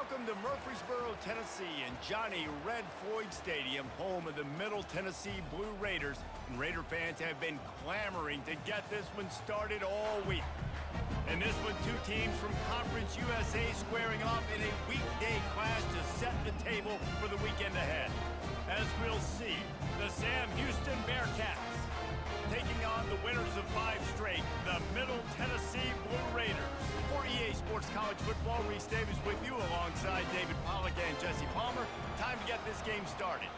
Welcome to Murfreesboro, Tennessee, and Johnny Red Floyd Stadium, home of the Middle Tennessee Blue Raiders. And Raider fans have been clamoring to get this one started all week. And this one, two teams from Conference USA squaring off in a weekday clash to set the table for the weekend ahead. As we'll see, the Sam Houston Bearcats taking on the winners of 5 straight, the Middle Tennessee Blue Raiders. For EA Sports College Football, Reese Davis with you alongside David Pollack and Jesse Palmer. Time to get this game started.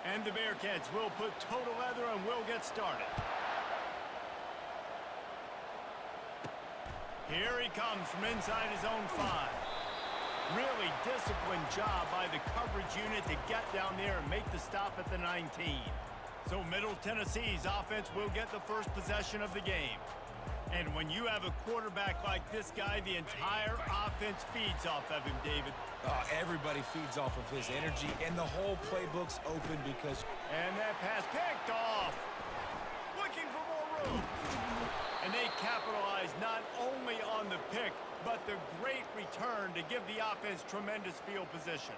And the Bearcats will put total leather and will get started. Here he comes from inside his own 5. Really disciplined job by the coverage unit to get down there and make the stop at the 19. So Middle Tennessee's offense will get the first possession of the game. And when you have a quarterback like this guy, the entire offense feeds off of him, David. Everybody feeds off of his energy, and the whole playbook's open because... And that pass picked off. Looking for more room. And they capitalize not only on the pick, but the great return to give the offense tremendous field position.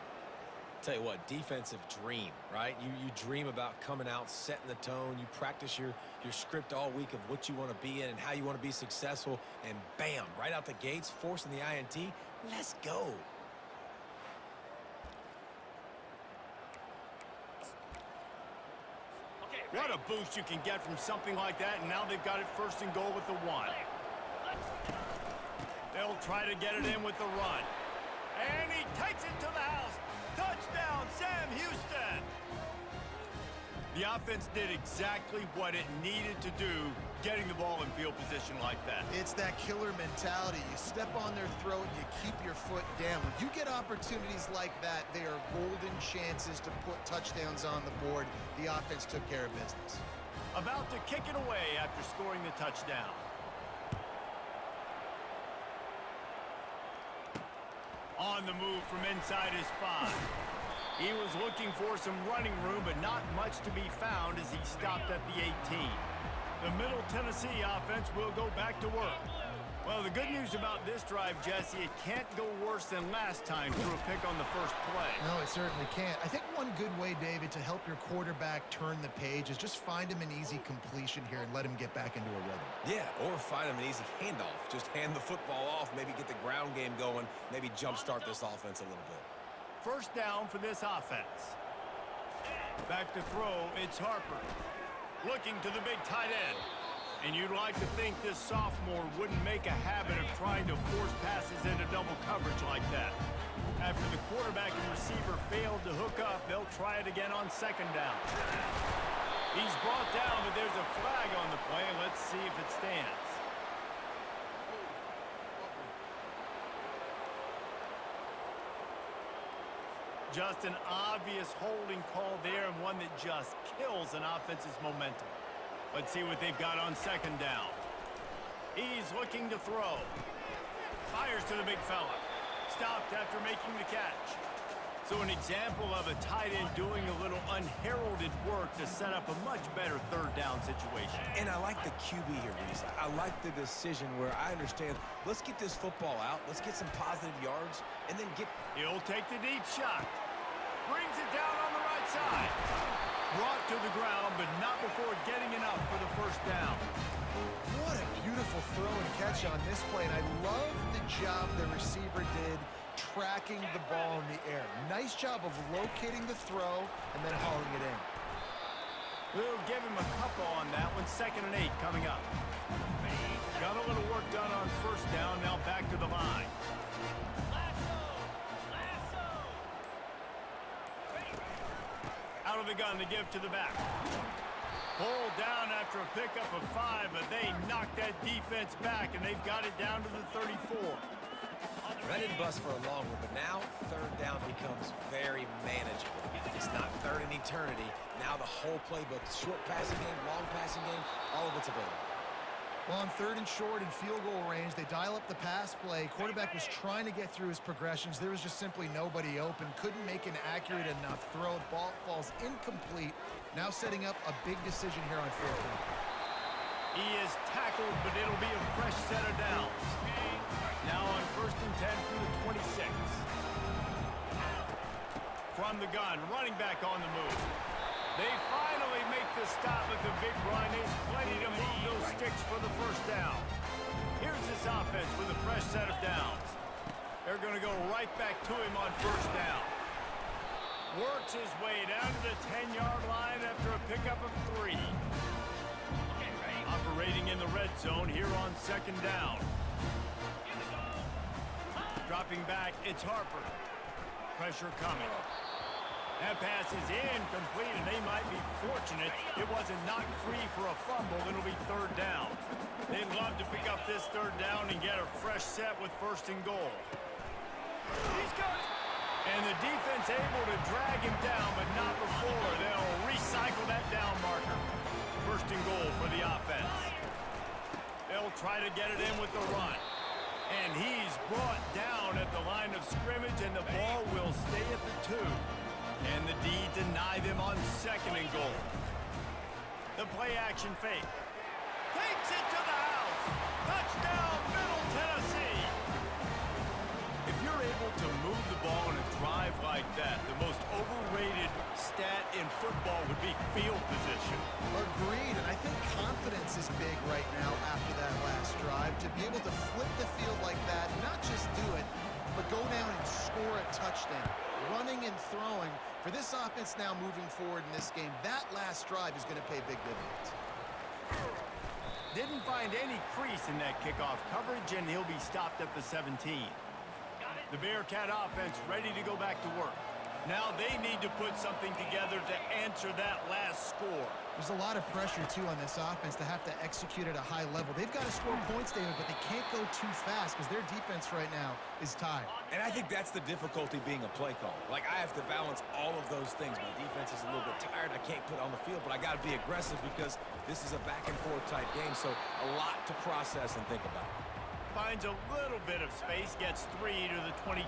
Tell you what, defensive dream, right? You dream about coming out, setting the tone. You practice your script all week of what you want to be in and how you want to be successful. And bam, right out the gates, forcing the INT. Let's go. What a boost you can get from something like that, and now they've got it first and goal with the 1. They'll try to get it in with the run. And he takes it to the house. Touchdown, Sam Houston! The offense did exactly what it needed to do, getting the ball in field position like that. It's that killer mentality. You step on their throat, you keep your foot down. When you get opportunities like that, they are golden chances to put touchdowns on the board. The offense took care of business. About to kick it away after scoring the touchdown. On the move from inside his 5. He was looking for some running room, but not much to be found as he stopped at the 18. The Middle Tennessee offense will go back to work. Well, the good news about this drive, Jesse, it can't go worse than last time through a pick on the first play. No, it certainly can't. I think one good way, David, to help your quarterback turn the page is just find him an easy completion here and let him get back into a rhythm. Yeah, or find him an easy handoff. Just hand the football off, maybe get the ground game going, maybe jumpstart this offense a little bit. First down for this offense. Back to throw, it's Harper. Looking to the big tight end. And you'd like to think this sophomore wouldn't make a habit of trying to force passes into double coverage like that. After the quarterback and receiver failed to hook up, they'll try it again on second down. He's brought down, but there's a flag on the play. Let's see if it stands. Just an obvious holding call there, and one that just kills an offense's momentum. Let's see what they've got on second down. He's looking to throw. Fires to the big fella. Stopped after making the catch. So an example of a tight end doing a little unheralded work to set up a much better third down situation. And I like the QB here, Reese. I like the decision where I understand, let's get this football out, let's get some positive yards, and then get... He'll take the deep shot. Brings it down on the right side. Brought to the ground, but not before getting enough for the first down. What a beautiful throw and catch on this play, and I love the job the receiver did tracking the ball in the air. Nice job of locating the throw and then hauling it in. We'll give him a couple on that one. 2nd and 8 coming up. Got a little work done on first down, now back to the line. Out of the gun to give to the back. Pulled down after a pickup of 5, but they knocked that defense back, and they've got it down to the 34. Ready to bust for a long one, but now third down becomes very manageable. It's not third in eternity. Now the whole playbook, short passing game, long passing game, all of it's available. Well, on 3rd and short and field goal range, they dial up the pass play. Quarterback was trying to get through his progressions. There was just simply nobody open. Couldn't make an accurate enough throw. Ball falls incomplete. Now setting up a big decision here on 4th down. He is tackled, but it'll be a fresh set of downs. Now on 1st from the gun, running back on the move. They finally make the stop with the big run. There's plenty to move those sticks for the first down. Here's this offense with a fresh set of downs. They're going to go right back to him on first down. Works his way down to the 10-yard line after a pickup of 3. Operating in the red zone here on second down. Dropping back, it's Harper. Pressure coming. That pass is incomplete, and they might be fortunate it wasn't knocked free for a fumble. It'll be third down. They'd love to pick up this third down and get a fresh set with first and goal. He's got it. And the defense able to drag him down, but not before. They'll recycle that down marker. First and goal for the offense. They'll try to get it in with the run. And he's brought down at the line of scrimmage, and the ball will stay at the 2. And the D deny them on second and goal. The play action fake. Takes it to the house. Touchdown, Middle Tennessee. If you're able to move the ball in a drive like that, the most overrated stat in football would be field position. Agreed, and I think confidence is big right now after that last drive. To be able to flip the field like that, not just do it, but go down and score a touchdown. Running and throwing. For this offense now moving forward in this game, that last drive is going to pay big dividends. Didn't find any crease in that kickoff coverage, and he'll be stopped at the 17. The Bearcat offense ready to go back to work. Now they need to put something together to answer that last score. There's a lot of pressure, too, on this offense to have to execute at a high level. They've got to score points, David, but they can't go too fast because their defense right now is tired. And I think that's the difficulty being a play call. Like, I have to balance all of those things. My defense is a little bit tired. I can't put on the field, but I got to be aggressive because this is a back-and-forth type game, so a lot to process and think about. Finds a little bit of space, gets 3 to the 22.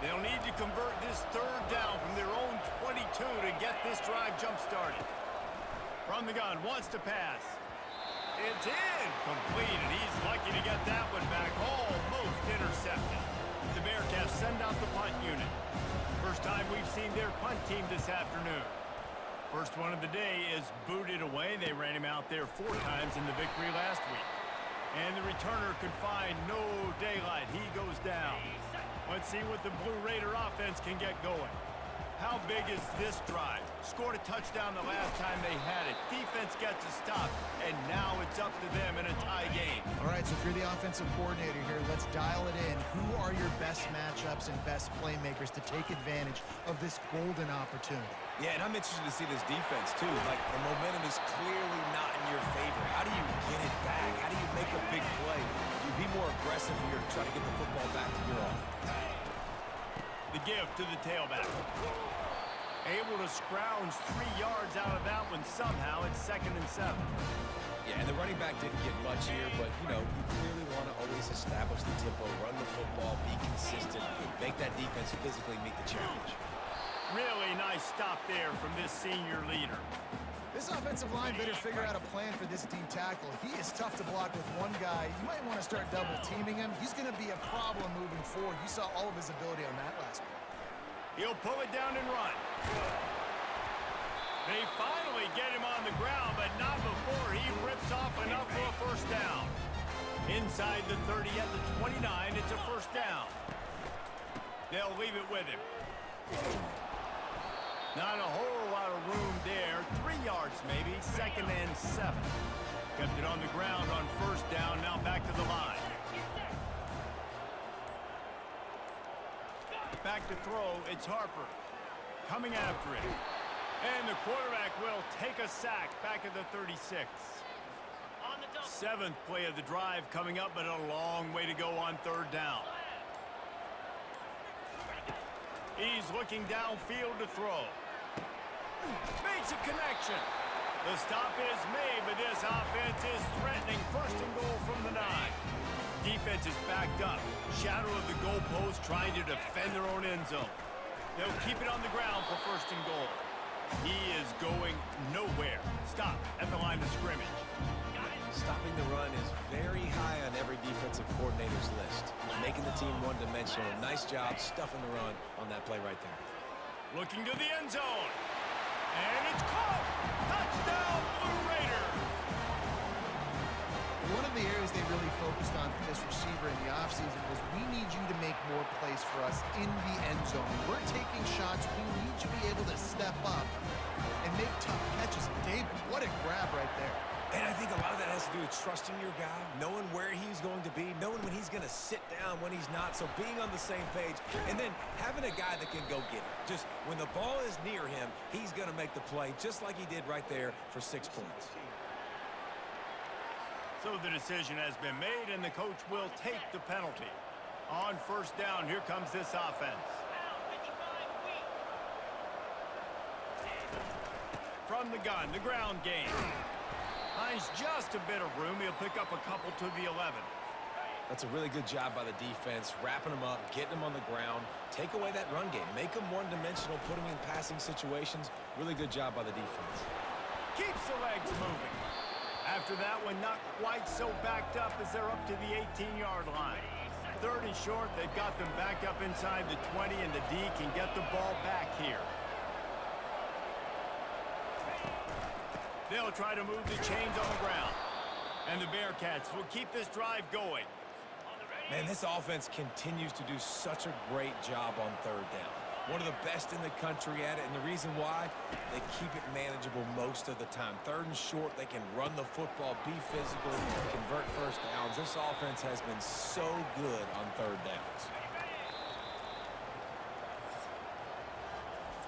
They'll need to convert this third down from their own 22 to get this drive jump-started. From the gun, wants to pass. It's incomplete, and he's lucky to get that one back. Almost intercepted. The Bearcats send out the punt unit. First time we've seen their punt team this afternoon. First one of the day is booted away. They ran him out there 4 times in the victory last week. And the returner could find no daylight. He goes down. Let's see what the Blue Raider offense can get going. How big is this drive? Scored a touchdown the last time they had it. Defense gets a stop, and now it's up to them in a tie game. All right, so if you're the offensive coordinator here, let's dial it in. Who are your best matchups and best playmakers to take advantage of this golden opportunity? Yeah, and I'm interested to see this defense, too. Like, the momentum is clearly not in your favor. How do you get it back? How do you make a big play? You be more aggressive here to try to get the football back to your offense. The give to the tailback. Able to scrounge 3 yards out of that one somehow. It's 2nd and 7. Yeah, and the running back didn't get much here, but, you know, you clearly want to always establish the tempo, run the football, be consistent, make that defense physically meet the challenge. Really nice stop there from this senior leader. This offensive line better figure out a plan for this D tackle. He is tough to block with one guy. You might want to start double teaming him. He's going to be a problem moving forward. You saw all of his ability on that last play. He'll pull it down and run. They finally get him on the ground, but not before he rips off enough for a first down. Inside the 30 at the 29, it's a first down. They'll leave it with him. Not a whole lot of room there. 3 yards maybe, 2nd and 7. Kept it on the ground on first down, now back to the line. Back to throw, it's Harper. Coming after it. And the quarterback will take a sack back at the 36. 7th play of the drive coming up, but a long way to go on third down. He's looking downfield to throw. Makes a connection. The stop is made, but this offense is threatening. First and goal from the 9. Defense is backed up. Shadow of the goalpost trying to defend their own end zone. They'll keep it on the ground for first and goal. He is going nowhere. Stop at the line of scrimmage. Stopping the run is very high on every defensive coordinator's list. Making the team one-dimensional. Nice job stuffing the run on that play right there. Looking to the end zone. And it's caught. Touchdown, Blue Raider. One of the areas they really focused on for this receiver in the offseason was we need you to make more plays for us in the end zone. We're taking shots. We need you to be able to step up and make tough catches. David, what a grab right there. And I think a lot of that has to do with trusting your guy, knowing where he's going to be, knowing when he's going to sit down, when he's not. So being on the same page, and then having a guy that can go get it. Just when the ball is near him, he's going to make the play, just like he did right there for 6 points. So the decision has been made, and the coach will take the penalty. On first down, here comes this offense. From the gun, the ground game. Finds just a bit of room. He'll pick up a couple to the 11. That's a really good job by the defense, wrapping them up, getting them on the ground, take away that run game, make them one-dimensional, put them in passing situations. Really good job by the defense. Keeps the legs moving. After that one, not quite so backed up as they're up to the 18-yard line. Third and short, they've got them back up inside the 20, and the D can get the ball back here. They'll try to move the chains on the ground. And the Bearcats will keep this drive going. Man, this offense continues to do such a great job on third down. One of the best in the country at it, and the reason why, they keep it manageable most of the time. Third and short, they can run the football, be physical, convert first downs. This offense has been so good on third downs.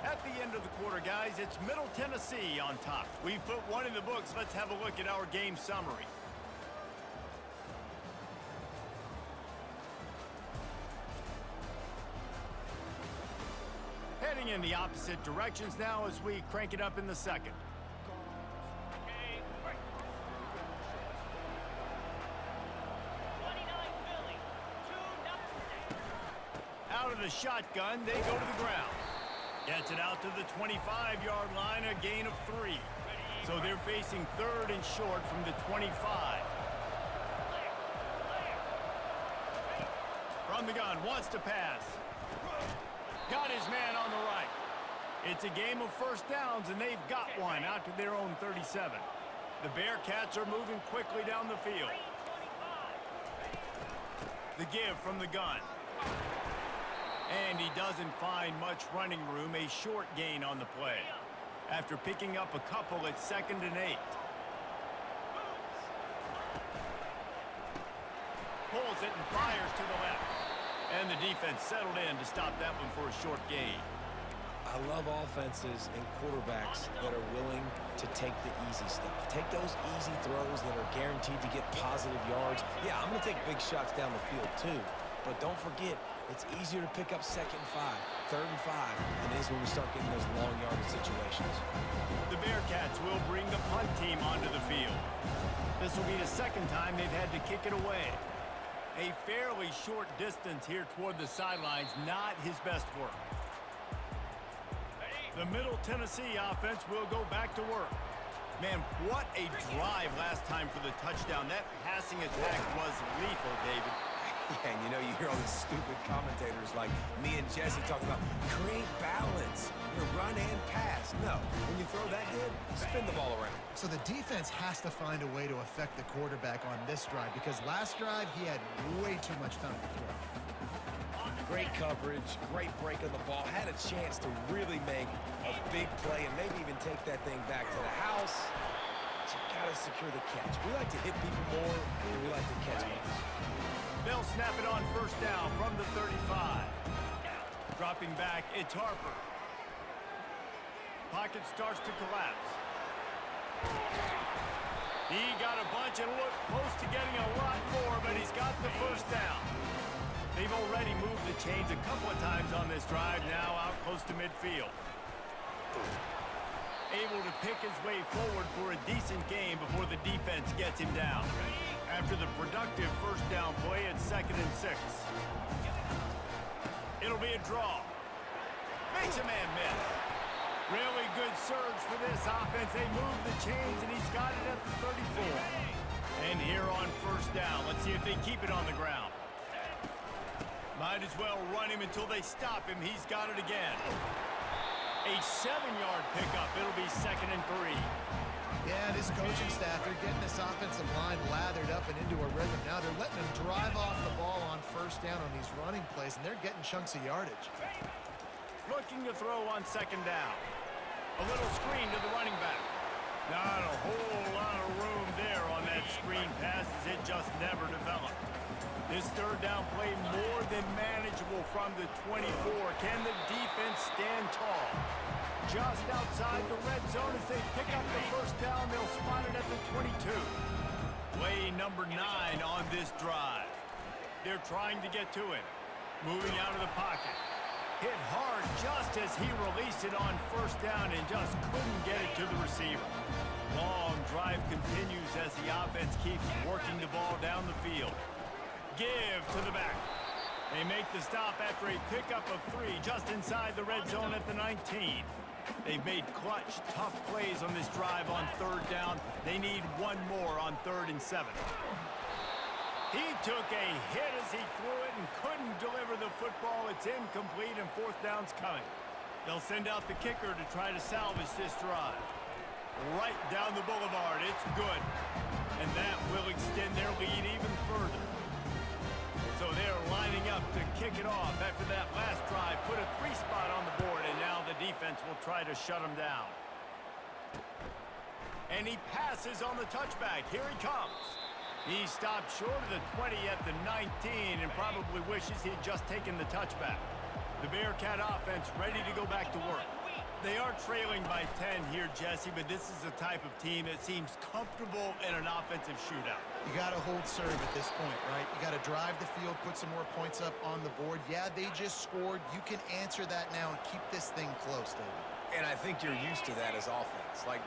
At the end of the quarter, guys, it's Middle Tennessee on top. We've put one in the books. Let's have a look at our game summary. Heading in the opposite directions now as we crank it up in the second. Out of the shotgun, they go to the ground. Gets it out to the 25-yard line, a gain of 3. So they're facing third and short from the 25. From the gun, wants to pass. Got his man on the right. It's a game of first downs, and they've got one out to their own 37. The Bearcats are moving quickly down the field. The give from the gun. And he doesn't find much running room, a short gain on the play. After picking up a couple at 2nd and 8. Pulls it and fires to the left. And the defense settled in to stop that one for a short gain. I love offenses and quarterbacks that are willing to take the easy stuff. Take those easy throws that are guaranteed to get positive yards. Yeah, I'm going to take big shots down the field too. But don't forget, it's easier to pick up 2nd and 5, 3rd and 5 than it is when we start getting those long yardage situations. The Bearcats will bring the punt team onto the field. This will be the second time they've had to kick it away. A fairly short distance here toward the sidelines, not his best work. The Middle Tennessee offense will go back to work. Man, what a drive last time for the touchdown. That passing attack was lethal, David. Yeah, and you know, you hear all these stupid commentators like me and Jesse talking about create balance, run and pass. No, when you throw that good, spin the ball around. So the defense has to find a way to affect the quarterback on this drive because last drive he had way too much time to throw. Great coverage, great break on the ball, had a chance to really make a big play and maybe even take that thing back to the house. But you gotta secure the catch. We like to hit people more than we like to catch balls. They'll snap it on first down from the 35. Dropping back, it's Harper. Pocket starts to collapse. He got a bunch and looked close to getting a lot more, but he's got the first down. They've already moved the chains a couple of times on this drive, now out close to midfield. Able to pick his way forward for a decent game before the defense gets him down. After the productive first down play at 2nd and 6. It'll be a draw. Makes a man miss. Really good surge for this offense. They move the chains, and he's got it at the 34. And here on first down, let's see if they keep it on the ground. Might as well run him until they stop him. He's got it again. A 7-yard pickup. It'll be 2nd and 3. Yeah, this coaching staff, they're getting this offensive line lathered up and into a rhythm. Now they're letting them drive off the ball on 1st down on these running plays, and they're getting chunks of yardage. Looking to throw on 2nd down. A little screen to the running back. Not a whole lot of room there on that screen pass as it just never developed. This 3rd down play more than manageable from the 24. Can the defense stand tall? Just outside the red zone as they pick up the 1st down. They'll spot it at the 22. Play number 9 on this drive. They're trying to get to him. Moving out of the pocket. Hit hard just as he released it on 1st down and just couldn't get it to the receiver. Long drive continues as the offense keeps working the ball down the field. Give to the back. They make the stop after a pickup of 3 just inside the red zone at the 19. They've made clutch, tough plays on this drive on 3rd down. They need one more on 3rd and 7. He took a hit as he threw it and couldn't deliver the football. It's incomplete and 4th down's coming. They'll send out the kicker to try to salvage this drive. Right down the boulevard. It's good. And that will extend their lead even further. So they're lining up to kick it off after that last drive. Put a 3 spot on the board, and now the defense will try to shut them down. And he passes on the touchback. Here he comes. He stopped short of the 20 at the 19 and probably wishes he had just taken the touchback. The Bearcat offense ready to go back to work. They are trailing by 10 here, Jesse, but this is the type of team that seems comfortable in an offensive shootout. You got to hold serve at this point, right? You got to drive the field, put some more points up on the board. Yeah, they just scored. You can answer that now and keep this thing close, David. And I think you're used to that as offense. Like,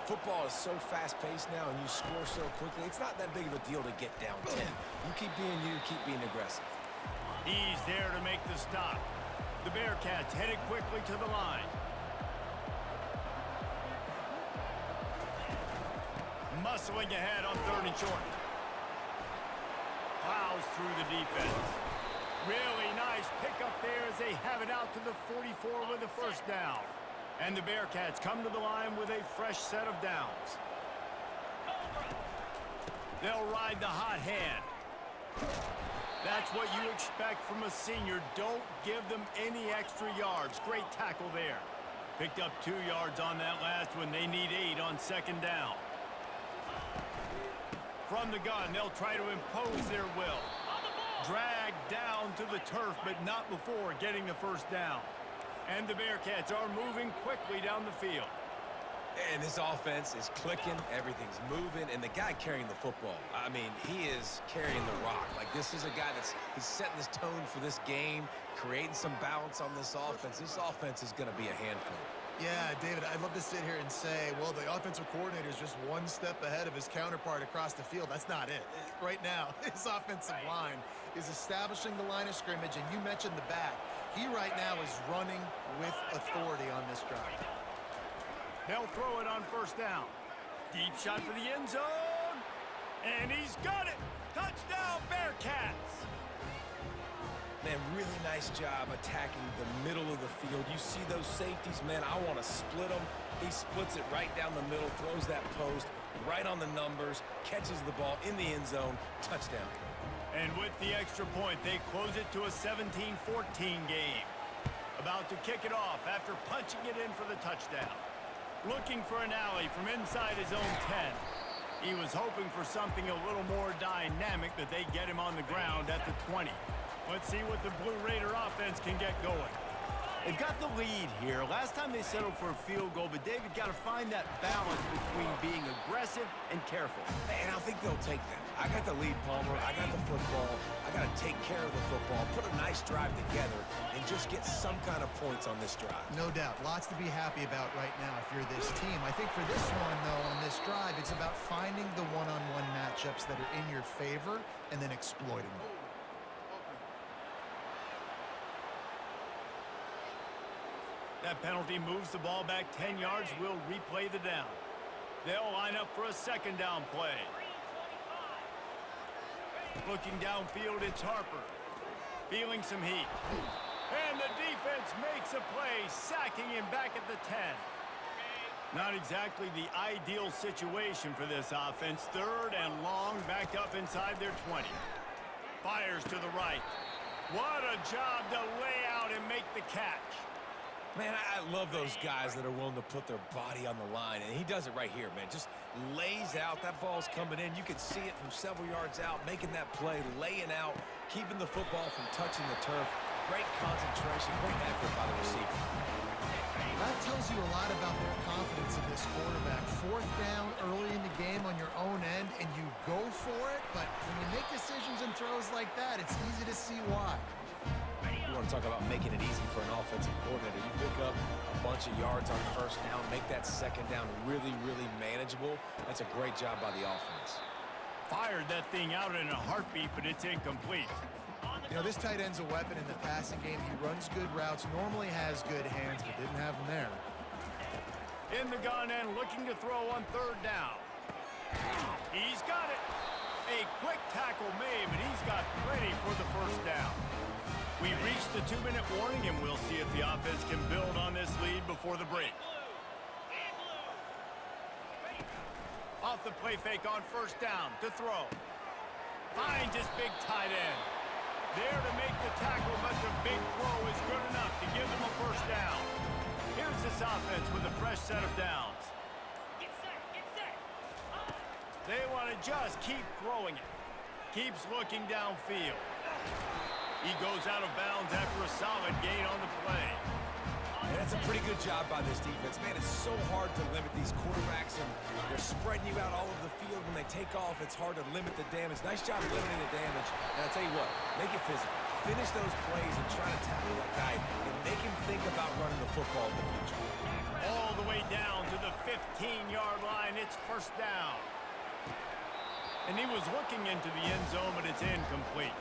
football is so fast-paced now and you score so quickly, it's not that big of a deal to get down 10. You keep being aggressive. He's there to make the stop. The Bearcats headed quickly to the line. Muscling ahead on 3rd and short. Plows through the defense. Really nice pickup there as they have it out to the 44 with the 1st down. And the Bearcats come to the line with a fresh set of downs. They'll ride the hot hand. That's what you expect from a senior. Don't give them any extra yards. Great tackle there. Picked up 2 yards on that last one. They need 8 on 2nd down. From the gun, they'll try to impose their will. Dragged down to the turf, but not before getting the 1st down. And the Bearcats are moving quickly down the field. And this offense is clicking, everything's moving, and the guy carrying the football, I mean, he is carrying the rock. Like, this is a guy he's setting this tone for this game, creating some balance on this offense. This offense is going to be a handful. Yeah, David, I'd love to sit here and say, well, the offensive coordinator is just one step ahead of his counterpart across the field. That's not it. Right now, his offensive line is establishing the line of scrimmage, and you mentioned the back. He right now is running with authority on this drive. They'll throw it on 1st down. Deep shot for the end zone. And he's got it. Touchdown, Bearcats. Man, really nice job attacking the middle of the field. You see those safeties, man, I want to split them. He splits it right down the middle, throws that post right on the numbers, catches the ball in the end zone, touchdown. And with the extra point, they close it to a 17-14 game. About to kick it off after punching it in for the touchdown. Looking for an alley from inside his own 10. He was hoping for something a little more dynamic, but they get him on the ground at the 20. Let's see what the Blue Raider offense can get going. They've got the lead here. Last time they settled for a field goal, but David got to find that balance between being aggressive and careful. And I think they'll take that. I got the lead, Palmer. I got the football. I got to take care of the football, put a nice drive together, and just get some kind of points on this drive. No doubt. Lots to be happy about right now if you're this team. I think for this one, though, on this drive, it's about finding the one-on-one matchups that are in your favor and then exploiting them. That penalty moves the ball back 10 yards. We'll replay the down. They'll line up for a 2nd down play. Looking downfield, it's Harper. Feeling some heat. And the defense makes a play, sacking him back at the 10. Not exactly the ideal situation for this offense. 3rd and long, back up inside their 20. Fires to the right. What a job to lay out and make the catch. Man, I love those guys that are willing to put their body on the line, and he does it right here, man. Just lays out. That ball's coming in. You can see it from several yards out, making that play, laying out, keeping the football from touching the turf. Great concentration, great effort by the receiver. That tells you a lot about their confidence in this quarterback. 4th down early in the game on your own end, and you go for it, but when you make decisions and throws like that, it's easy to see why. You want to talk about making it easy for an offensive coordinator. You pick up a bunch of yards on 1st down, make that 2nd down really, really manageable. That's a great job by the offense. Fired that thing out in a heartbeat, but it's incomplete. You know, this tight end's a weapon in the passing game. He runs good routes, normally has good hands, but didn't have them there. In the gun and looking to throw on 3rd down. He's got it. A quick tackle made, but he's got plenty for the 1st down. We've reached the 2-minute warning, and we'll see if the offense can build on this lead before the break. Off the play fake on 1st down to throw. Finds his big tight end. There to make the tackle, but the big throw is good enough to give them a 1st down. Here's this offense with a fresh set of downs. Get set. They want to just keep throwing it. Keeps looking downfield. He goes out of bounds after a solid gain on the play. And that's a pretty good job by this defense. Man, it's so hard to limit these quarterbacks, and they're spreading you out all over the field. When they take off, it's hard to limit the damage. Nice job limiting the damage. And I'll tell you what, make it physical. Finish those plays and try to tackle that guy and make him think about running the football in the future. All the way down to the 15-yard line. It's 1st down. And he was looking into the end zone, but it's incomplete.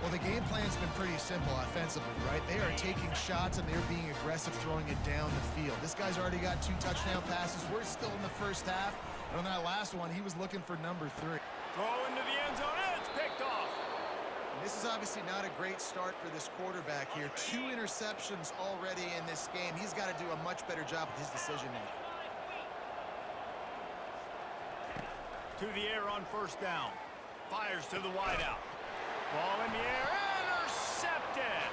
Well, the game plan's been pretty simple offensively, right? They are taking shots, and they're being aggressive throwing it down the field. This guy's already got 2 touchdown passes. We're still in the 1st half. And on that last one, he was looking for number 3. Throw into the end zone, and it's picked off. And this is obviously not a great start for this quarterback here. 2 interceptions already in this game. He's got to do a much better job with his decision-making. To the air on 1st down. Fires to the wideout. Ball in the air, intercepted.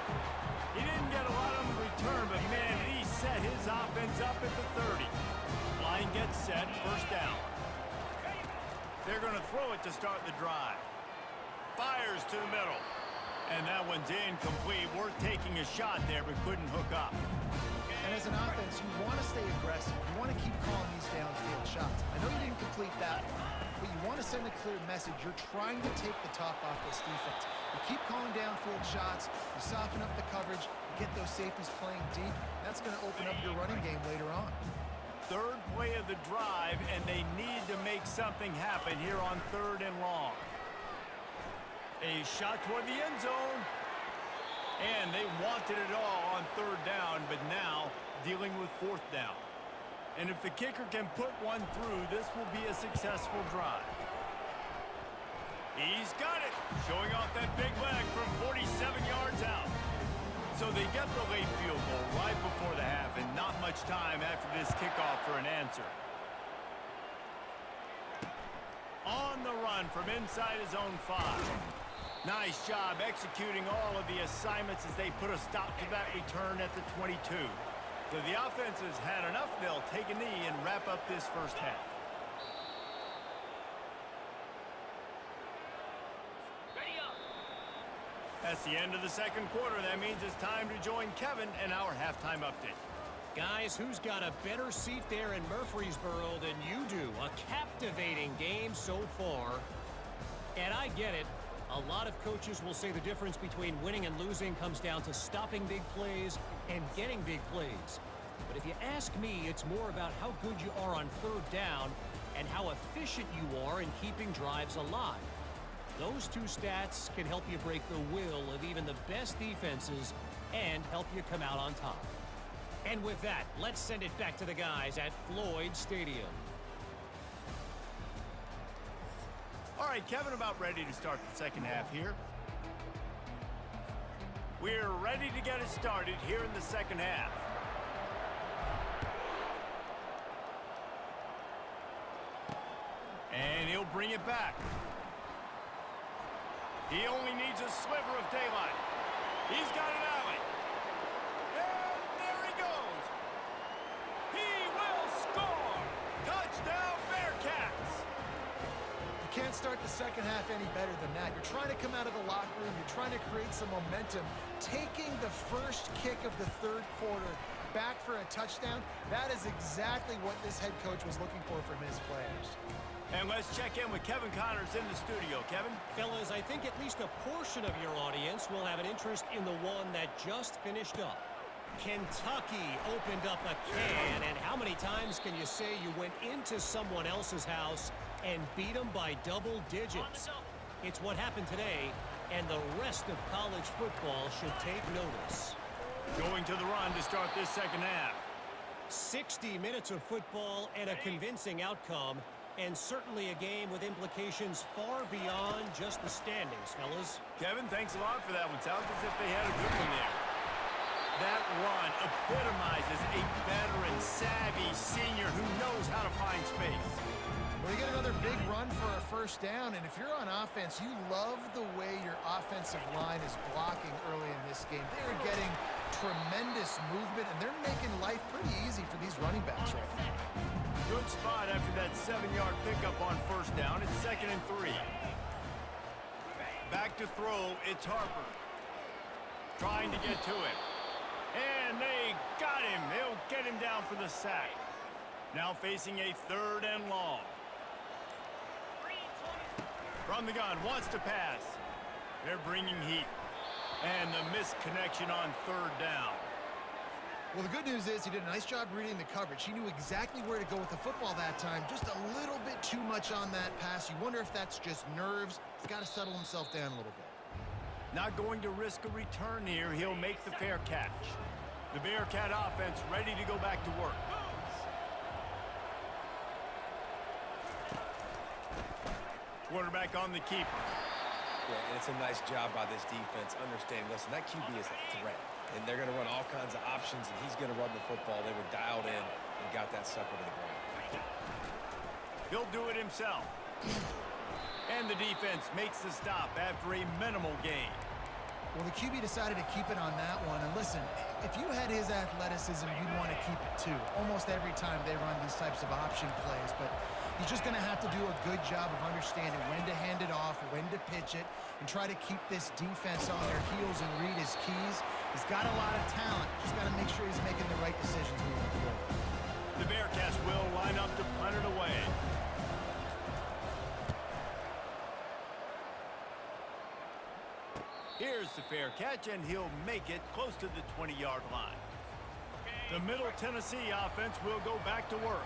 He didn't get a lot on the return, but man, he set his offense up at the 30. Line gets set, 1st down. They're going to throw it to start the drive. Fires to the middle. And that one's incomplete. Worth taking a shot there, but couldn't hook up. And as an offense, you want to stay aggressive. You want to keep calling these downfield shots. I know you didn't complete that one, but you want to send a clear message. You're trying to take the top off this defense. You keep calling downfield shots. You soften up the coverage. You get those safeties playing deep. That's going to open up your running game later on. 3rd play of the drive, and they need to make something happen here on 3rd and long. A shot toward the end zone. And they wanted it all on 3rd down, but now dealing with 4th down. And if the kicker can put one through, this will be a successful drive. He's got it, showing off that big leg from 47 yards out. So they get the late field goal right before the half, and not much time after this kickoff for an answer. On the run from inside his own 5. Nice job executing all of the assignments as they put a stop to that return at the 22. So the offense has had enough. They'll take a knee and wrap up this 1st half. Ready up. That's the end of the 2nd quarter. That means it's time to join Kevin and our halftime update. Guys, who's got a better seat there in Murfreesboro than you do? A captivating game so far. And I get it. A lot of coaches will say the difference between winning and losing comes down to stopping big plays and getting big plays. But if you ask me, it's more about how good you are on 3rd down and how efficient you are in keeping drives alive. Those 2 stats can help you break the will of even the best defenses and help you come out on top. And with that, let's send it back to the guys at Floyd Stadium. All right, Kevin, about ready to start the 2nd half here. We're ready to get it started here in the second half. And he'll bring it back. He only needs a sliver of daylight. He's got an alley. And there he goes. He will score. Touchdown, Bearcats. You can't start the second half any better than that. You're trying to come out of the locker room. You're trying to create some momentum. Taking the first kick of the third quarter back for a touchdown, that is exactly what this head coach was looking for from his players. And let's check in with Kevin Connors in the studio. Kevin? Fellas, I think at least a portion of your audience will have an interest in the one that just finished up. Kentucky opened up a can, and how many times can you say you went into someone else's house and beat them by double digits? It's what happened today, and the rest of college football should take notice. Going to the run to start this second half. 60 minutes of football and a convincing outcome, and certainly a game with implications far beyond just the standings, fellas. Kevin, thanks a lot for that one. Sounds as if they had a good one there. That run epitomizes a veteran, savvy senior who knows how to find space. Well, you get another big run for a first down, and if you're on offense, you love the way your offensive line is blocking early in this game. They're getting tremendous movement, and they're making life pretty easy for these running backs right now. Good spot after that 7-yard pickup on first down. It's 2nd and 3. Back to throw. It's Harper. Trying to get to him. And they got him. They'll get him down for the sack. Now facing a 3rd and long. From the gun. Wants to pass. They're bringing heat. And the missed connection on 3rd down. Well, the good news is he did a nice job reading the coverage. He knew exactly where to go with the football that time. Just a little bit too much on that pass. You wonder if that's just nerves. He's got to settle himself down a little bit. Not going to risk a return here. He'll make the fair catch. The Bearcat offense ready to go back to work. Quarterback on the keeper. Yeah, and it's a nice job by this defense. Understanding, listen, that QB is a threat. And they're going to run all kinds of options, and he's going to run the football. They were dialed in and got that sucker to the ground. He'll do it himself. And the defense makes the stop after a minimal gain. Well, the QB decided to keep it on that one. And listen, if you had his athleticism, you'd want to keep it too. Almost every time they run these types of option plays. But he's just going to have to do a good job of understanding when to hand it off, when to pitch it, and try to keep this defense on their heels and read his keys. He's got a lot of talent. Just got to make sure he's making the right decisions moving forward. The Bearcats will line up to punt it away. Here's the fair catch, and he'll make it close to the 20-yard line. The Middle Tennessee offense will go back to work.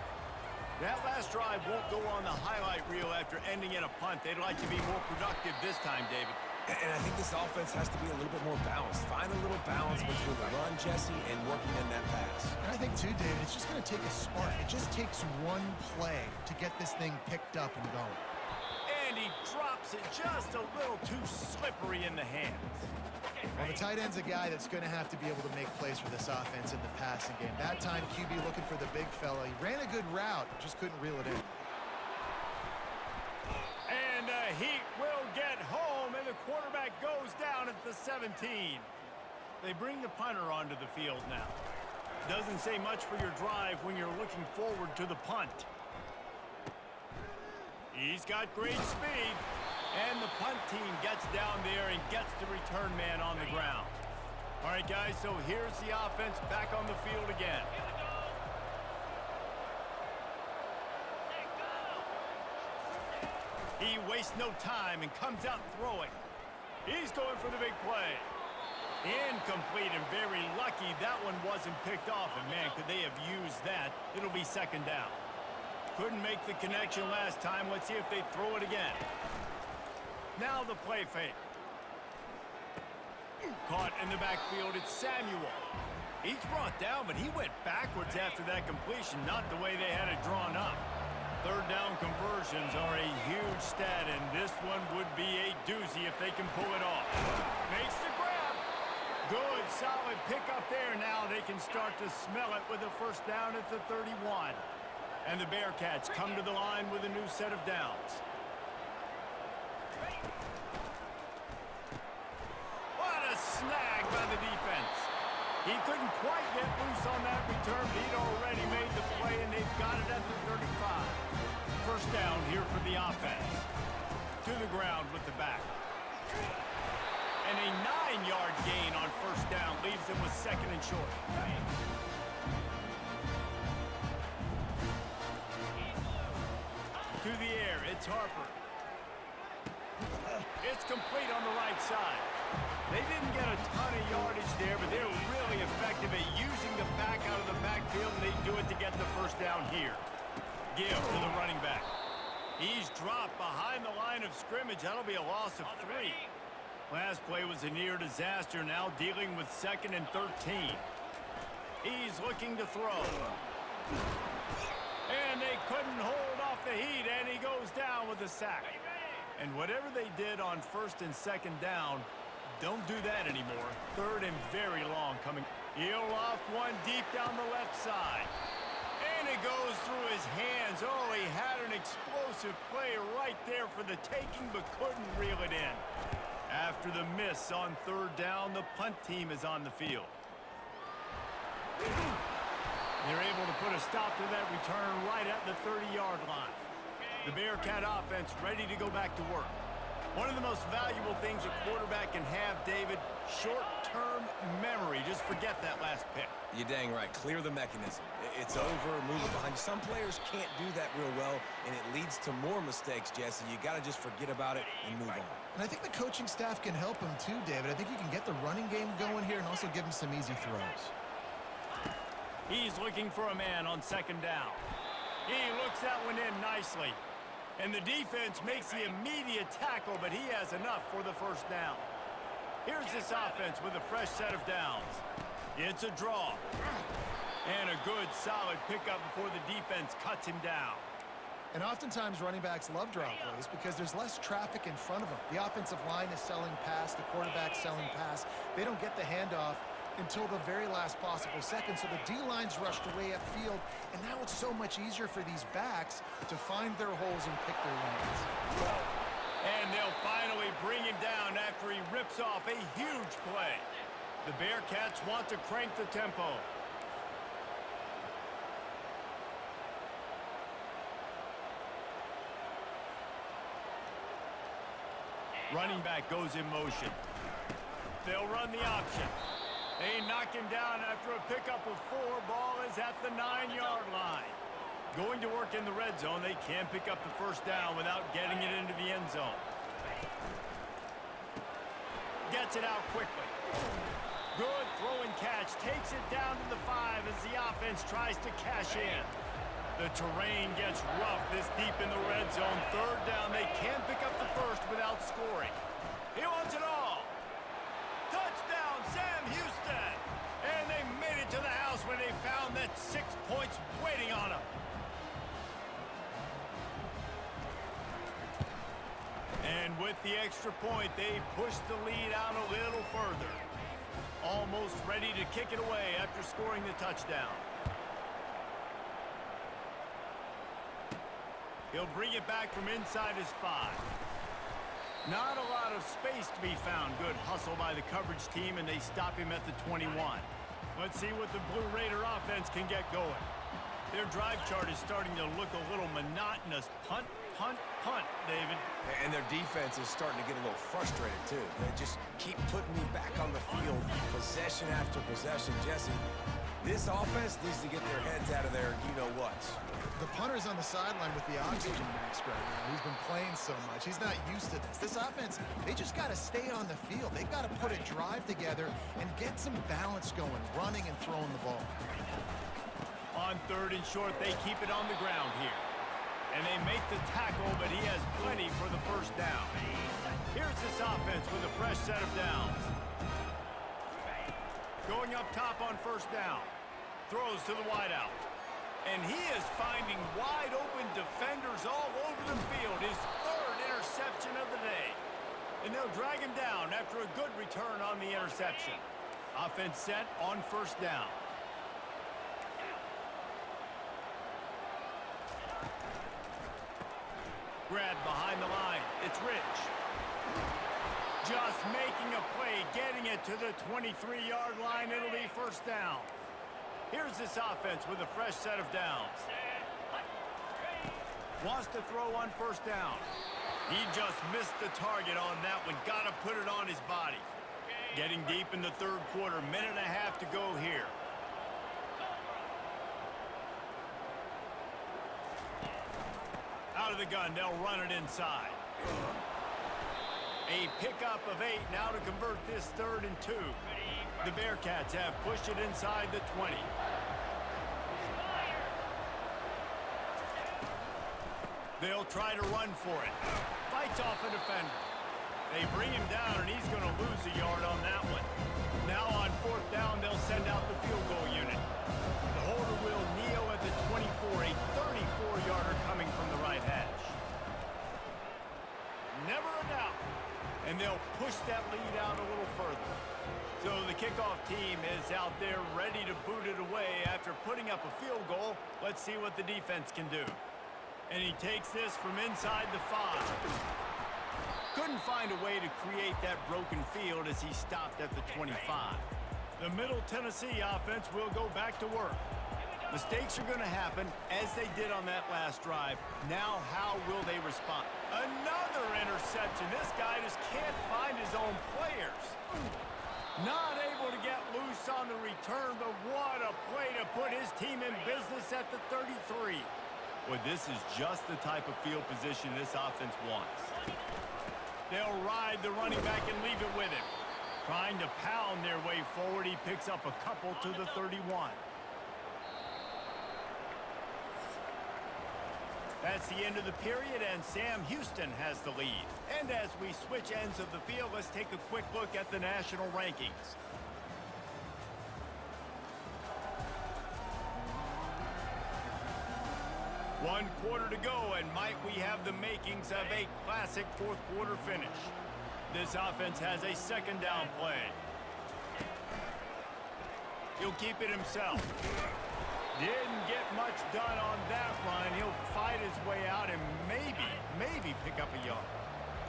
That last drive won't go on the highlight reel after ending in a punt. They'd like to be more productive this time, David. And I think this offense has to be a little bit more balanced. Find a little balance between the run, Jesse, and working in that pass. And I think, too, David, it's just going to take a spark. It just takes one play to get this thing picked up and going. And he drops it just a little too slippery in the hands. Well, the tight end's a guy that's going to have to be able to make plays for this offense in the passing game. That time, QB looking for the big fella. He ran a good route, just couldn't reel it in. And the Heat will get home, and the quarterback goes down at the 17. They bring the punter onto the field now. Doesn't say much for your drive when you're looking forward to the punt. He's got great speed, and the punt team gets down there and gets the return man on the ground. All right, guys, so here's the offense back on the field again. He wastes no time and comes out throwing. He's going for the big play. Incomplete, and very lucky that one wasn't picked off. And, man, could they have used that? It'll be 2nd down. Couldn't make the connection last time. Let's see if they throw it again. Now the play fake. Caught in the backfield, it's Samuel. He's brought down, but he went backwards after that completion, not the way they had it drawn up. 3rd down conversions are a huge stat, and this one would be a doozy if they can pull it off. Makes the grab. Good, solid pickup there. Now they can start to smell it with a first down at the 31. And the Bearcats come to the line with a new set of downs. What a snag by the defense. He couldn't quite get loose on that return, but he'd already made the play, and they've got it at the 35. First down here for the offense. To the ground with the back. And a 9-yard gain on first down leaves them with second and short. To the air, it's Harper. It's complete on the right side. They didn't get a ton of yardage there, but they're really effective at using the back out of the backfield, and they do it to get the first down here. Give to the running back. He's dropped behind the line of scrimmage. That'll be a loss of 3. Last play was a near disaster, now dealing with second and 13. He's looking to throw. And they couldn't hold off the heat, and he goes down with a sack. And whatever they did on first and second down, don't do that anymore. Third and very long coming. He'll loft one deep down the left side. And it goes through his hands. Oh, he had an explosive play right there for the taking, but couldn't reel it in. After the miss on third down, the punt team is on the field. They're able to put a stop to that return right at the 30-yard line. The Bearcat offense ready to go back to work. One of the most valuable things a quarterback can have, David, short-term memory. Just forget that last pick. You're dang right. Clear the mechanism. It's over, move it behind you. Some players can't do that real well, and it leads to more mistakes, Jesse. You got to just forget about it and move on. And I think the coaching staff can help him too, David. I think you can get the running game going here and also give him some easy throws. He's looking for a man on second down. He looks that one in nicely. And the defense makes the immediate tackle, but he has enough for the first down. Here's this offense with a fresh set of downs. It's a draw. And a good, solid pickup before the defense cuts him down. And oftentimes running backs love draw plays because there's less traffic in front of them. The offensive line is selling pass, the quarterback's selling pass. They don't get the handoff until the very last possible second, so the D-line's rushed away upfield, and now it's so much easier for these backs to find their holes and pick their lanes. And they'll finally bring him down after he rips off a huge play. The Bearcats want to crank the tempo. Running back goes in motion. They'll run the option. They knock him down after a pickup of 4. Ball is at the 9-yard line. Going to work in the red zone. They can pick up the first down without getting it into the end zone. Gets it out quickly. Good throw and catch. Takes it down to the 5 as the offense tries to cash in. The terrain gets rough this deep in the red zone. Third down. They can pick up the first without scoring. He wants it all. Touchdown, Sam Houston! And they made it to the house when they found that 6 points waiting on them. And with the extra point, they push the lead out a little further. Almost ready to kick it away after scoring the touchdown. He'll bring it back from inside his 5. Not a lot of space to be found. Good hustle by the coverage team, and they stop him at the 21. Let's see what the Blue Raider offense can get going. Their drive chart is starting to look a little monotonous. Punt, punt, punt, David. And their defense is starting to get a little frustrated, too. They just keep putting me back on the field, possession after possession. Jesse, this offense needs to get their heads out of their you-know-whats. The punter's on the sideline with the oxygen mask right now. He's been playing so much. He's not used to this. This offense, they just got to stay on the field. They've got to put a drive together and get some balance going, running and throwing the ball. On third and short, they keep it on the ground here. And they make the tackle, but he has plenty for the first down. Here's this offense with a fresh set of downs. Going up top on first down. Throws to the wideout. And he is finding wide-open defenders all over the field. His 3rd interception of the day. And they'll drag him down after a good return on the interception. Offense set on first down. Grab behind the line. It's Rich. Just making a play, getting it to the 23-yard line. It'll be first down. Here's this offense with a fresh set of downs. Wants to throw on first down. He just missed the target on that one. Got to put it on his body. Getting deep in the third quarter. Minute and a half to go here. Out of the gun, they'll run it inside. A pickup of 8 now to convert this 3rd and 2. The Bearcats have pushed it inside the 20. They'll try to run for it. Fights off a defender. They bring him down, and he's going to lose a yard on that one. Now on fourth down, they'll send out the field goal unit. The holder will kneel at the 24, a 34-yarder coming from the right hash. Never a doubt. And they'll push that lead out a little further. So the kickoff team is out there ready to boot it away after putting up a field goal. Let's see what the defense can do. And he takes this from inside the 5. Couldn't find a way to create that broken field as he stopped at the 25. The Middle Tennessee offense will go back to work. Mistakes are going to happen, as they did on that last drive. Now, how will they respond? Another interception. This guy just can't find his own players. Not able to get loose on the return, but what a play to put his team in business at the 33. Well, this is just the type of field position this offense wants. They'll ride the running back and leave it with him. Trying to pound their way forward, he picks up a couple to the 31. That's the end of the period, and Sam Houston has the lead. And as we switch ends of the field, let's take a quick look at the national rankings. One quarter to go, and might we have the makings of a classic fourth quarter finish. This offense has a second down play. He'll keep it himself. Didn't get much done on that run. He'll fight his way out and maybe pick up a yard.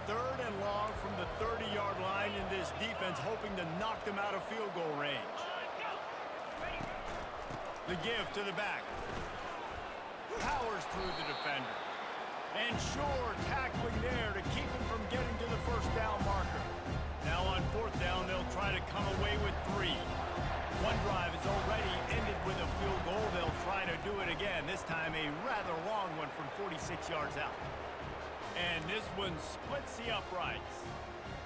3rd and long from the 30-yard line, in this defense hoping to knock them out of field goal range. The give to the back. Powers through the defender. And sure, tackling there to keep him from getting to the first down marker. Now on fourth down, they'll try to come away with 3. One drive is already ended with a field goal. They'll try to do it again. This time a rather long one from 46 yards out. And this one splits the uprights.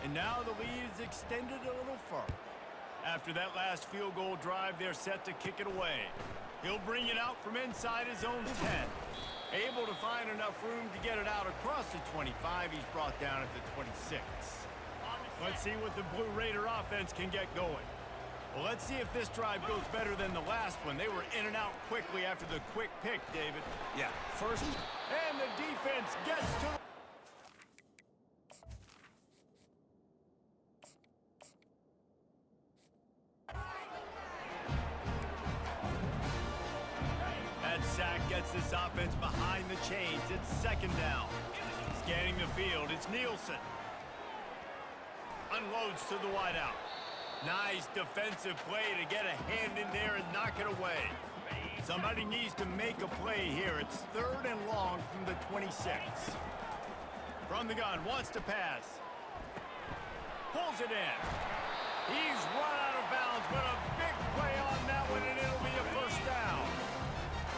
And now the lead is extended a little further. After that last field goal drive, they're set to kick it away. He'll bring it out from inside his own 10. Able to find enough room to get it out across the 25. He's brought down at the 26. Let's see what the Blue Raider offense can get going. Well, let's see if this drive goes better than the last one. They were in and out quickly after the quick pick, David. Yeah, first. And the defense gets to the... That sack gets this offense behind the chains. It's second down. Scanning the field, it's Nielsen. Unloads to the wideout. Nice defensive play to get a hand in there and knock it away. Somebody needs to make a play here. It's 3rd and long from the 26. From the gun, wants to pass. Pulls it in. He's run out of bounds, but a big play on that one, and it'll be a first down.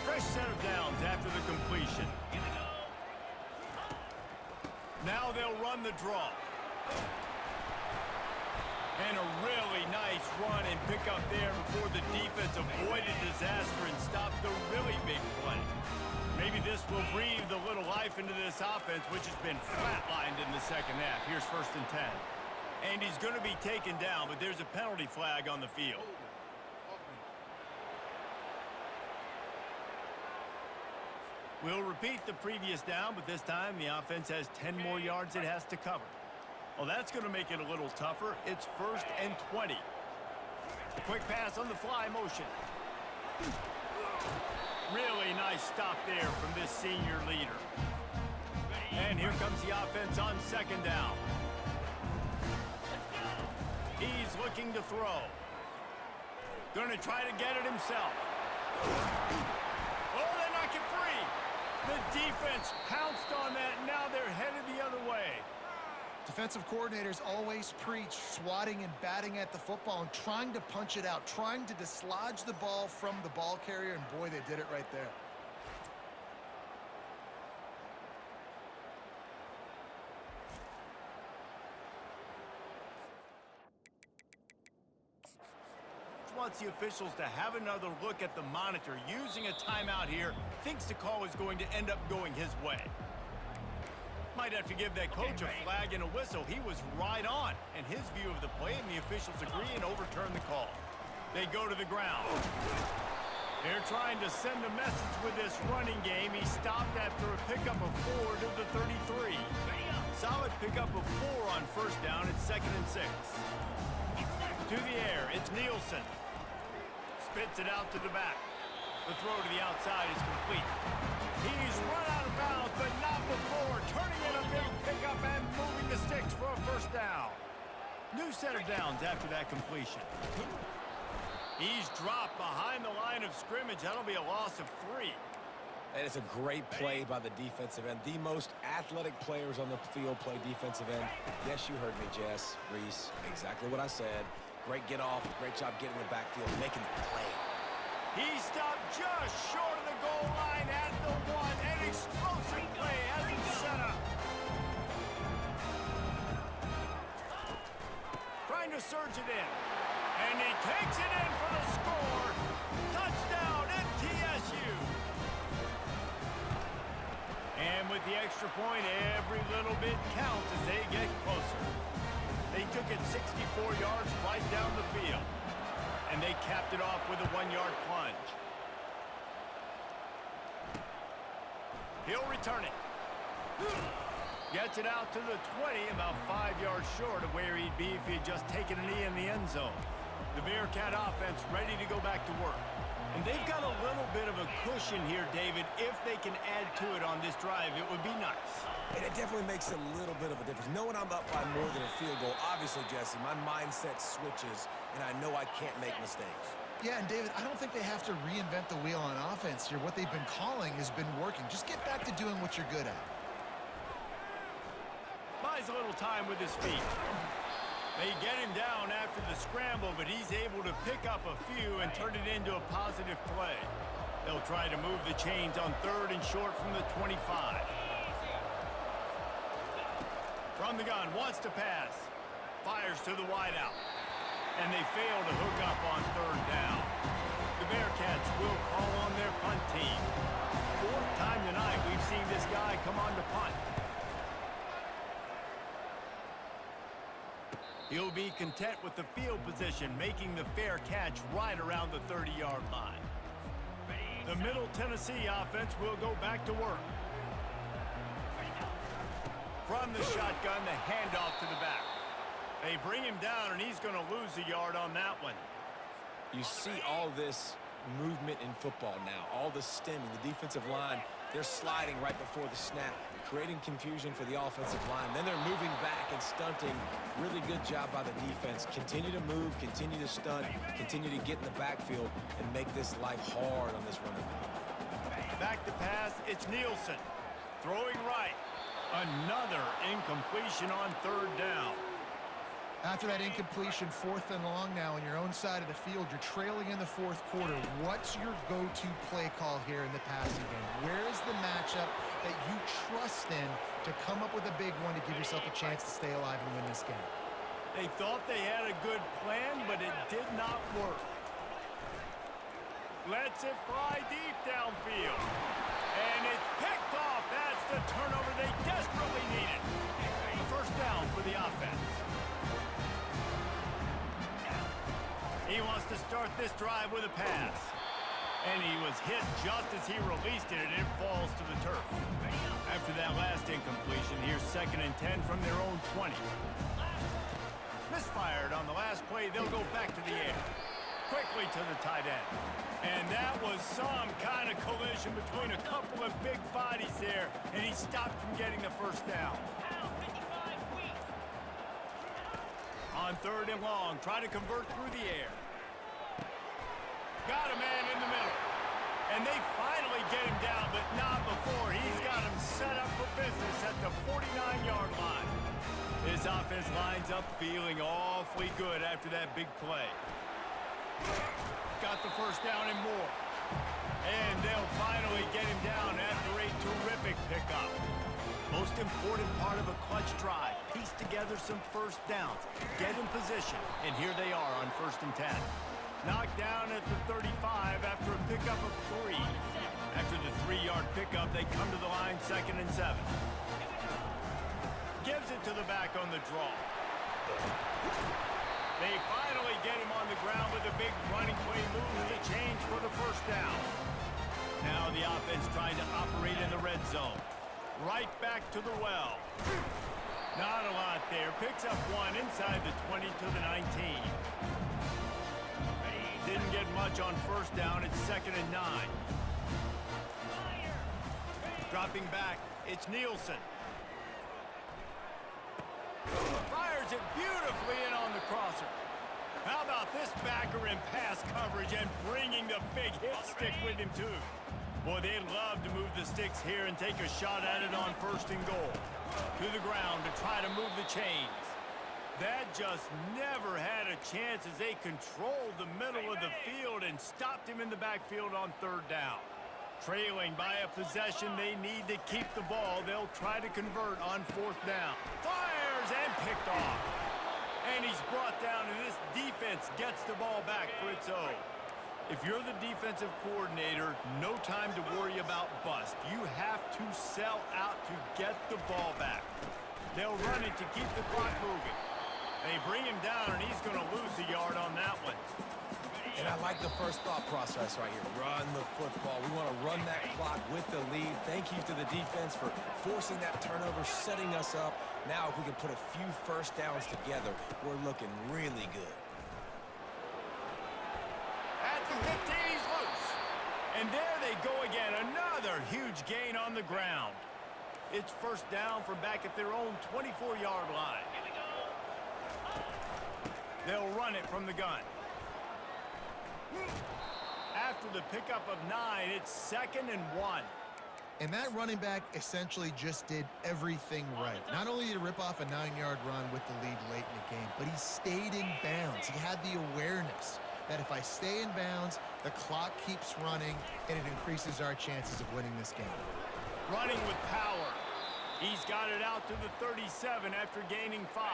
Fresh set of downs after the completion. Now they'll run the draw. And a really nice run and pick up there before the defense avoided disaster and stopped the really big play. Maybe this will breathe a little life into this offense, which has been flatlined in the second half. Here's 1st and 10. And he's going to be taken down, but there's a penalty flag on the field. We'll repeat the previous down, but this time the offense has 10 more yards it has to cover. Well, that's going to make it a little tougher. It's 1st and 20. quick pass on the fly motion. Really nice stop there from this senior leader. And here comes the offense on second down. He's looking to throw. Going to try to get it himself. Oh, they knock it free. The defense pounced on that, and now they're headed the other way. Defensive coordinators always preach swatting and batting at the football and trying to punch it out, trying to dislodge the ball from the ball carrier, and boy, they did it right there. Wants the officials to have another look at the monitor. Using a timeout here, thinks the call is going to end up going his way. Might have to give that coach a flag and a whistle. He was right on in his view of the play, and the officials agree and overturn the call. They go to the ground. They're trying to send a message with this running game. He stopped after a pickup of 4 to the 33. Solid pickup of 4 on first down. It's 2nd and 6. To the air, it's Nielsen. Spits it out to the back. The throw to the outside is complete. He's run out of bounds, but not before. Turning in a big pickup and moving the sticks for a first down. New set of downs after that completion. He's dropped behind the line of scrimmage. That'll be a loss of 3. And it's a great play by the defensive end. The most athletic players on the field play defensive end. Yes, you heard me, Jess, Reese. Exactly what I said. Great get off. Great job getting the backfield, making the play. He stopped just short of the goal line at the 1. An explosive play as it's set up. Trying to surge it in. And he takes it in for the score. Touchdown, MTSU. And with the extra point, every little bit counts as they get closer. They took it 64 yards right down the field. And they capped it off with a 1-yard plunge. He'll return it. Gets it out to the 20, about 5 yards short of where he'd be if he had just taken a knee in the end zone. The Bearcat offense ready to go back to work. And they've got a little bit of a cushion here, David. If they can add to it on this drive, it would be nice. And it definitely makes a little bit of a difference. Knowing I'm up by more than a field goal, obviously, Jesse, my mindset switches, and I know I can't make mistakes. Yeah, and David, I don't think they have to reinvent the wheel on offense here. What they've been calling has been working. Just get back to doing what you're good at. Buys a little time with his feet. They get him down after the scramble, but he's able to pick up a few and turn it into a positive play. They'll try to move the chains on 3rd and short from the 25. From the gun, wants to pass. Fires to the wideout. And they fail to hook up on 3rd down. The Bearcats will call on their punt team. 4th time tonight we've seen this guy come on to punt. He'll be content with the field position, making the fair catch right around the 30-yard line. The Middle Tennessee offense will go back to work. From the shotgun, the handoff to the back. They bring him down, and he's going to lose a yard on that one. You see all this movement in football now, all the stemming, the defensive line, they're sliding right before the snap, creating confusion for the offensive line. Then they're moving back and stunting. Really good job by the defense. Continue to move, continue to stunt, continue to get in the backfield and make this life hard on this running back. Back to pass, it's Nielsen. Throwing right. Another incompletion on 3rd down. After that incompletion, 4th and long now on your own side of the field, you're trailing in the 4th quarter. What's your go-to play call here in the passing game? Where is the matchup that you trust in to come up with a big one to give yourself a chance to stay alive and win this game? They thought they had a good plan, but it did not work. Lets it fly deep downfield. And it's picked off. That's the turnover they desperately needed. A first down for the offense. He wants to start this drive with a pass. And he was hit just as he released it, and it falls to the turf. After that last incompletion, here's 2nd and 10 from their own 20. Misfired on the last play, they'll go back to the air. directly to the tight end. And that was some kind of collision between a couple of big bodies there, and he stopped from getting the first down. On 3rd and long, try to convert through the air. Got a man in the middle. And they finally get him down, but not before. He's got him set up for business at the 49-yard line. This offense lines up feeling awfully good after that big play. Got the first down and more. And they'll finally get him down after a terrific pickup. Most important part of a clutch drive. Piece together some first downs. Get in position. And here they are on 1st and 10. Knocked down at the 35 after a pickup of 3. After the 3-yard pickup, they come to the line 2nd and 7. Gives it to the back on the draw. They finally get him on the ground with a big running play, moves the change for the first down. Now the offense trying to operate in the red zone. Right back to the well. Not a lot there. Picks up 1 inside the 20 to the 19. Didn't get much on first down. It's 2nd and 9. Dropping back, it's Nielsen. Fires it beautifully in on the crosser. How about this backer in pass coverage and bringing the big hit stick with him too? Boy, they'd love to move the sticks here and take a shot at it on 1st and goal. To the ground to try to move the chains. That just never had a chance as they controlled the middle of the field and stopped him in the backfield on 3rd down. Trailing by a possession they need to keep the ball. They'll try to convert on 4th down. Fires and picked off. And he's brought down, and this defense gets the ball back for its own. If you're the defensive coordinator, no time to worry about bust. You have to sell out to get the ball back. They'll run it to keep the clock moving. They bring him down, and he's going to lose a yard on that one. And I like the first thought process right here. Run the football. We want to run that clock with the lead. Thank you to the defense for forcing that turnover, setting us up. Now, if we can put a few first downs together, we're looking really good. At the 15, he's loose. And there they go again. Another huge gain on the ground. It's first down from back at their own 24-yard line. They'll run it from the gun. After the pickup of 9, it's 2nd and 1. And that running back essentially just did everything right. Not only did he rip off a 9-yard run with the lead late in the game, but he stayed in bounds. He had the awareness that if I stay in bounds, the clock keeps running, and it increases our chances of winning this game. Running with power. He's got it out to the 37 after gaining 5.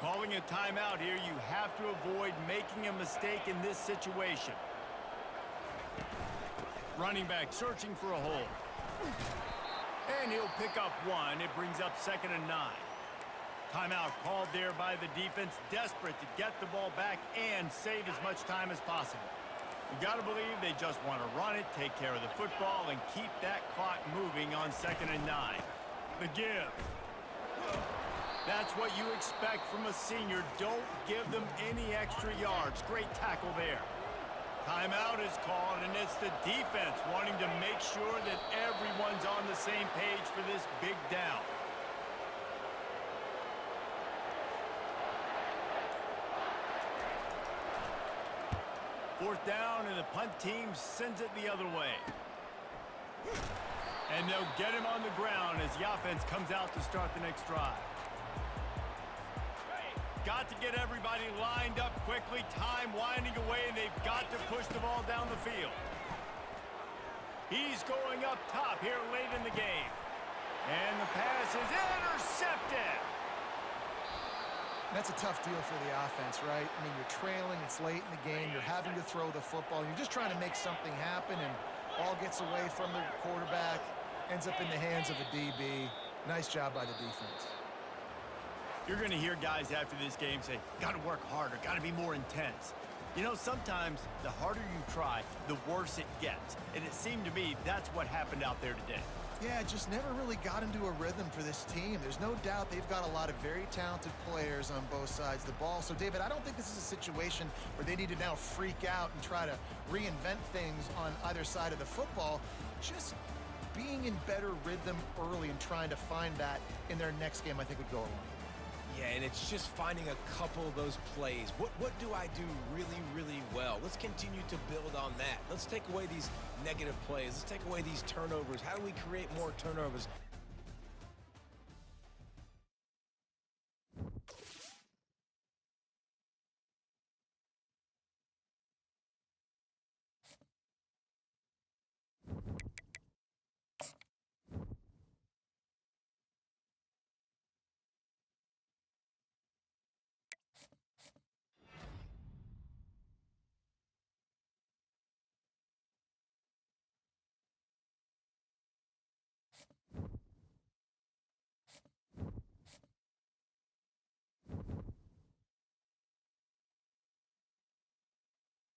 Calling a timeout here, you have to avoid making a mistake in this situation. Running back searching for a hole. And he'll pick up 1. It brings up 2nd and 9. Timeout called there by the defense, desperate to get the ball back and save as much time as possible. You got to believe they just want to run it, take care of the football, and keep that clock moving on 2nd and 9. The give. That's what you expect from a senior. Don't give them any extra yards. Great tackle there. Timeout is called, and it's the defense wanting to make sure that everyone's on the same page for this big down. Fourth down, and the punt team sends it the other way. And they'll get him on the ground as the offense comes out to start the next drive. Got to get everybody lined up quickly. Time winding away, and they've got to push the ball down the field. He's going up top here late in the game. And the pass is intercepted. That's a tough deal for the offense, right? I mean, you're trailing, it's late in the game, you're having to throw the football, you're just trying to make something happen, and ball gets away from the quarterback, ends up in the hands of a DB. Nice job by the defense. You're going to hear guys after this game say, got to work harder, got to be more intense. You know, sometimes the harder you try, the worse it gets. And it seemed to me that's what happened out there today. Yeah, just never really got into a rhythm for this team. There's no doubt they've got a lot of very talented players on both sides of the ball. So, David, I don't think this is a situation where they need to now freak out and try to reinvent things on either side of the football. Just being in better rhythm early and trying to find that in their next game, I think, would go a long way. Yeah, and it's just finding a couple of those plays. What do I do really, really well? Let's continue to build on that. Let's take away these negative plays. Let's take away these turnovers. How do we create more turnovers?